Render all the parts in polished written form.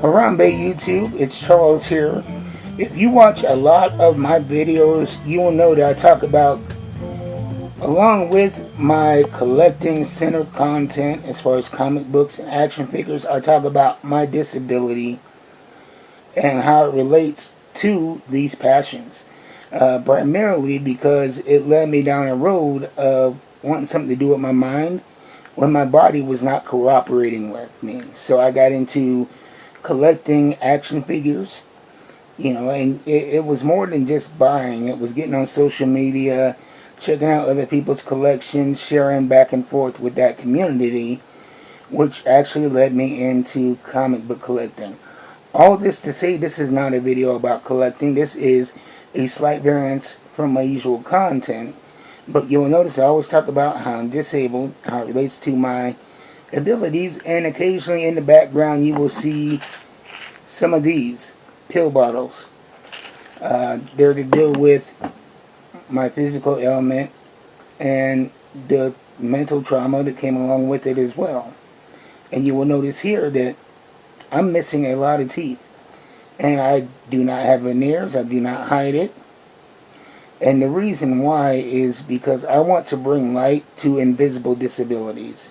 Harambe YouTube, it's Charles here. If you watch a lot of my videos, you will know that I talk about, along with my collecting center content as far as comic books and action figures, I talk about my disability and how it relates to these passions. Primarily because it led me down a road of wanting something to do with my mind when my body was not cooperating with me. So I got into collecting action figures, and it was more than just buying. It was getting on social media, checking out other people's collections, sharing back and forth with that community, which actually led me into comic book collecting. All this to say, this is not a video about collecting. This is a slight variance from my usual content. But you'll notice I always talk about how I'm disabled, how it relates to my abilities, and occasionally in the background you will see some of these pill bottles. They're to deal with my physical ailment and the mental trauma that came along with it as well. And you will notice here that I'm missing a lot of teeth. And I do not have veneers, I do not hide it. And the reason why is because I want to bring light to invisible disabilities.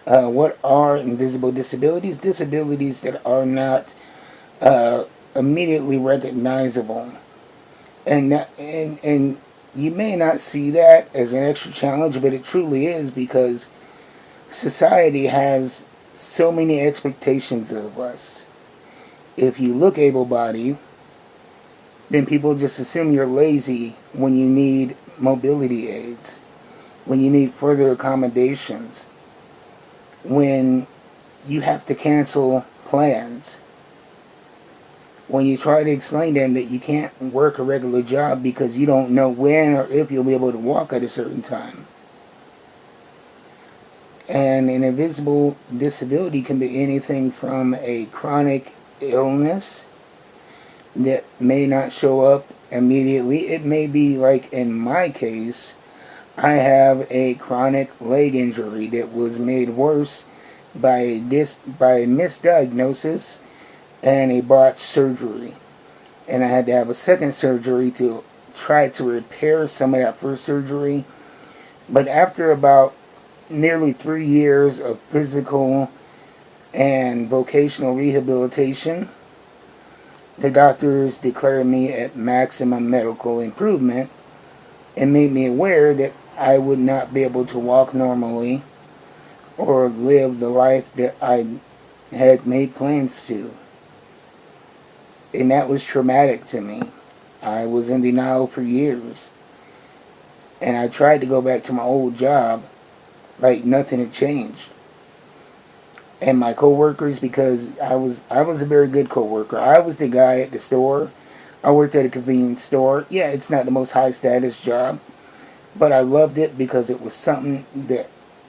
What are invisible disabilities? Disabilities that are not immediately recognizable. And you may not see that as an extra challenge, but it truly is, because society has so many expectations of us. If you look able-bodied, then people just assume you're lazy when you need mobility aids, when you need further accommodations, when you have to cancel plans, when you try to explain to them that you can't work a regular job because you don't know when or if you'll be able to walk at a certain time. And an invisible disability can be anything from a chronic illness that may not show up immediately. It may be, like in my case, I have a chronic leg injury that was made worse by a misdiagnosis and a botched surgery. And I had to have a second surgery to try to repair some of that first surgery. But after about nearly 3 years of physical and vocational rehabilitation, the doctors declared me at maximum medical improvement and made me aware that I would not be able to walk normally or live the life that I had made plans to. And that was traumatic to me. I was in denial for years. And I tried to go back to my old job like nothing had changed. And my coworkers, because I was a very good coworker. I was the guy at the store. I worked at a convenience store. Yeah, it's not the most high status job, but I loved it because it was something that,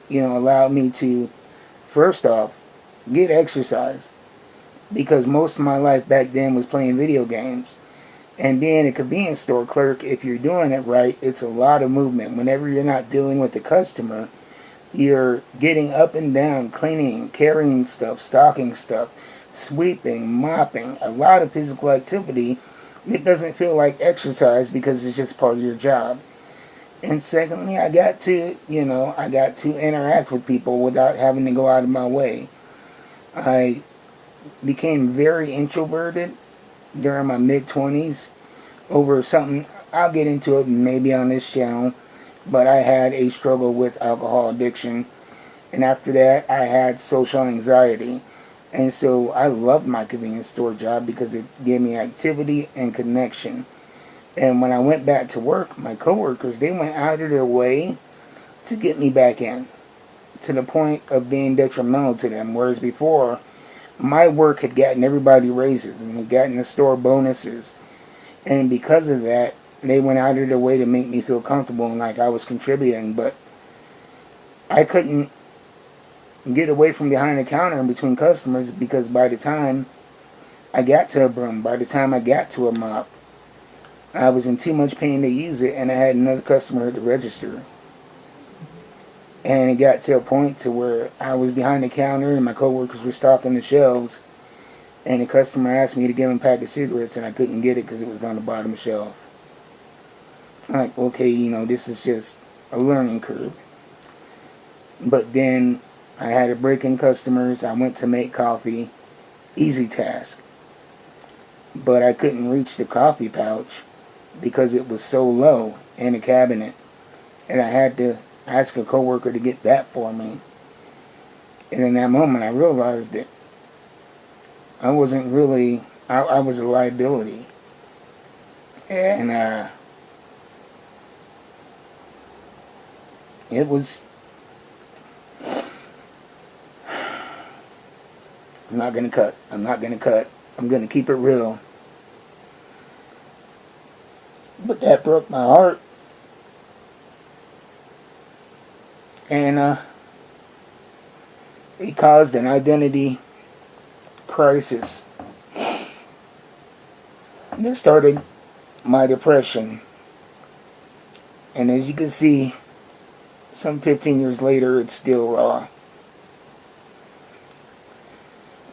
allowed me to, first off, get exercise. Because most of my life back then was playing video games. And being a convenience store clerk, if you're doing it right, it's a lot of movement. Whenever you're not dealing with the customer, you're getting up and down, cleaning, carrying stuff, stocking stuff, sweeping, mopping, a lot of physical activity. It doesn't feel like exercise because it's just part of your job. And secondly, I got to interact with people without having to go out of my way. I became very introverted during my mid-20s over something. I'll get into it maybe on this channel. But I had a struggle with alcohol addiction. And after that, I had social anxiety. And so I loved my convenience store job because it gave me activity and connection. And when I went back to work, my coworkers, they went out of their way to get me back in, to the point of being detrimental to them. Whereas before, my work had gotten everybody raises and had gotten the store bonuses. And because of that, they went out of their way to make me feel comfortable and like I was contributing. But I couldn't get away from behind the counter in between customers, because by the time I got to a broom, by the time I got to a mop, I was in too much pain to use it, and I had another customer at the register. And it got to a point to where I was behind the counter and my coworkers were stocking the shelves, And the customer asked me to give him a pack of cigarettes, and I couldn't get it because it was on the bottom shelf. I'm like, okay, this is just a learning curve. But then I had a break in customers. I went to make coffee. Easy task. But I couldn't reach the coffee pouch because it was so low in the cabinet. And I had to ask a coworker to get that for me. And in that moment, I realized that I wasn't really, I was a liability. And it was, I'm not going to cut. I'm going to keep it real. But that broke my heart. And it caused an identity crisis. This started my depression. And as you can see, some 15 years later, it's still raw.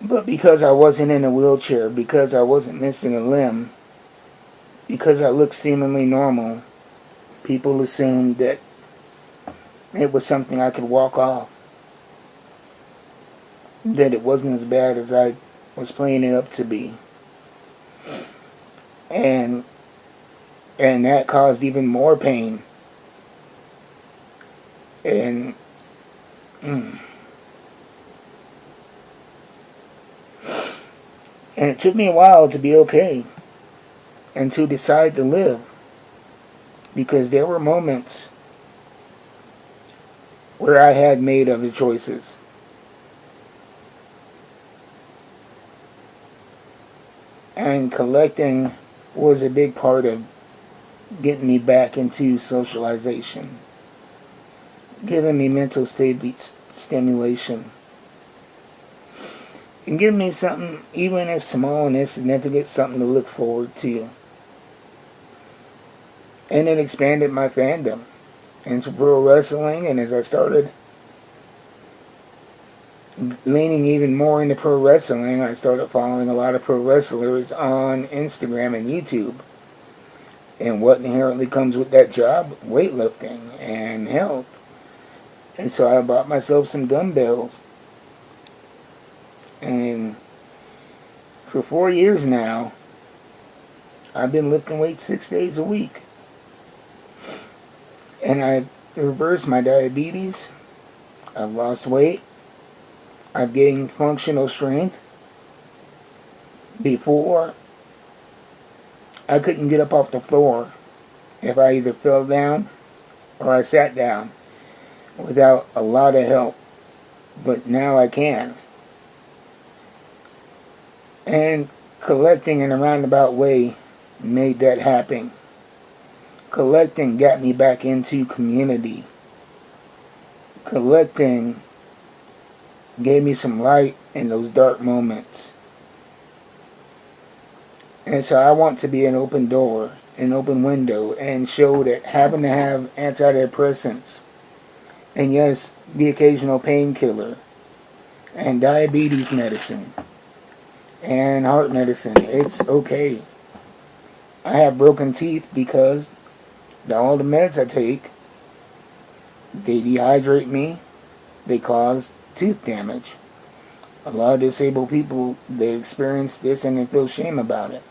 But because I wasn't in a wheelchair, because I wasn't missing a limb, because I looked seemingly normal, people assumed that it was something I could walk off. That it wasn't as bad as I was playing it up to be. And that caused even more pain. And it took me a while to be okay and to decide to live, because there were moments where I had made other choices. And collecting was a big part of getting me back into socialization, giving me mental stimulation, and giving me something, even if small and insignificant, something to look forward to. And it expanded my fandom into pro wrestling, and as I started leaning even more into pro wrestling, I started following a lot of pro wrestlers on Instagram and YouTube. And what inherently comes with that job? Weightlifting and health. And so I bought myself some dumbbells. And for 4 years now, I've been lifting weights 6 days a week. And I've reversed my diabetes. I've lost weight. I've gained functional strength. Before, I couldn't get up off the floor if I either fell down or I sat down without a lot of help. But now I can. And collecting in a roundabout way made that happen. Collecting got me back into community. Collecting gave me some light in those dark moments. And so I want to be an open door, an open window, and show that having to have antidepressants, and yes, the occasional painkiller, and diabetes medicine, and heart medicine, it's okay. I have broken teeth because all the meds I take, they dehydrate me, they cause tooth damage. A lot of disabled people, they experience this and they feel shame about it.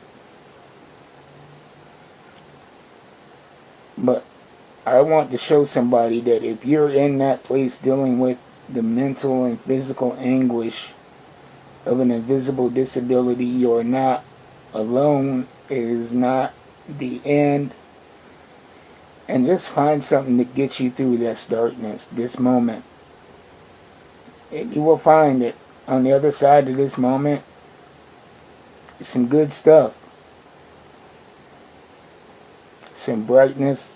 But I want to show somebody that if you're in that place dealing with the mental and physical anguish of an invisible disability, you're not alone. It is not the end. And just find something to get you through this darkness, this moment. And you will find that on the other side of this moment, some good stuff. Some brightness.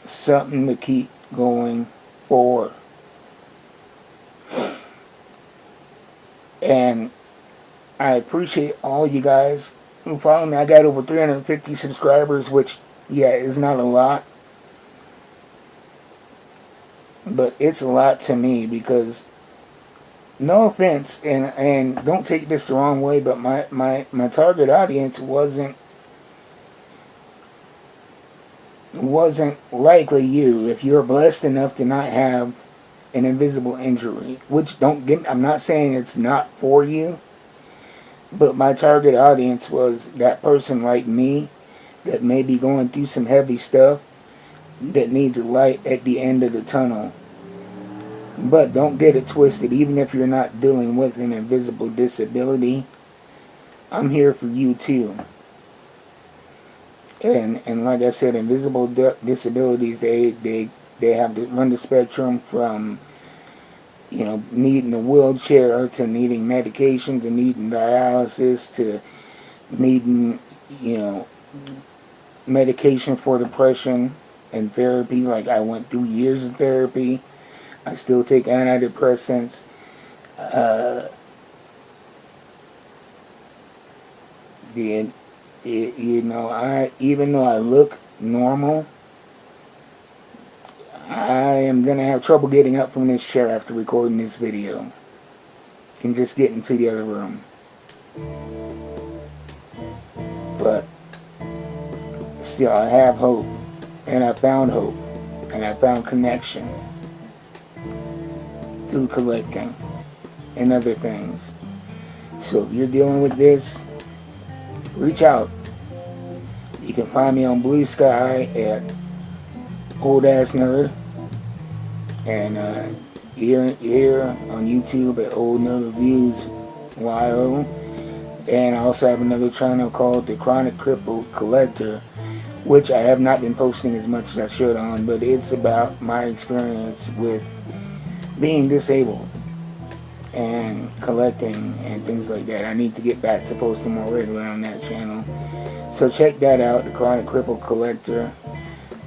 Something to keep going forward. And I appreciate all you guys who follow me. I got over 350 subscribers, which, yeah, is not a lot. But it's a lot to me because no offense, and don't take this the wrong way, but my target audience wasn't likely you. If you're blessed enough to not have an invisible injury, which don't get, I'm not saying it's not for you, but my target audience was that person like me that may be going through some heavy stuff that needs a light at the end of the tunnel. But don't get it twisted. Even if you're not dealing with an invisible disability, I'm here for you too. And like I said, invisible disabilities, they have to run the spectrum from, you know, needing a wheelchair to needing medication to needing dialysis to needing, you know, medication for depression and therapy. Like, I went through years of therapy. I still take antidepressants. You know, even though I look normal, I am gonna have trouble getting up from this chair after recording this video. Can just get into the other room. But still, I have hope, and I found hope, and I found connection through collecting and other things. So if you're dealing with this, reach out. You can find me on Blue Sky at Old Ass Nerd, and here on YouTube at Old Nerd Reviews YO. And I also have another channel called The Chronic Crippled Collector, which I have not been posting as much as I should on, but it's about my experience with being disabled and collecting and things like that. I need to get back to posting more regularly on that channel. So check that out, The Chronic Crippled Collector.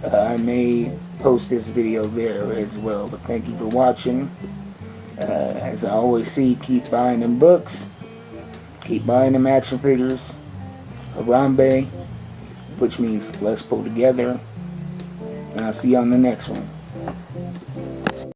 I may post this video there as well. But thank you for watching. As I always see, keep buying them books. Keep buying them action figures. Harambe, which means let's pull together. And I'll see you on the next one.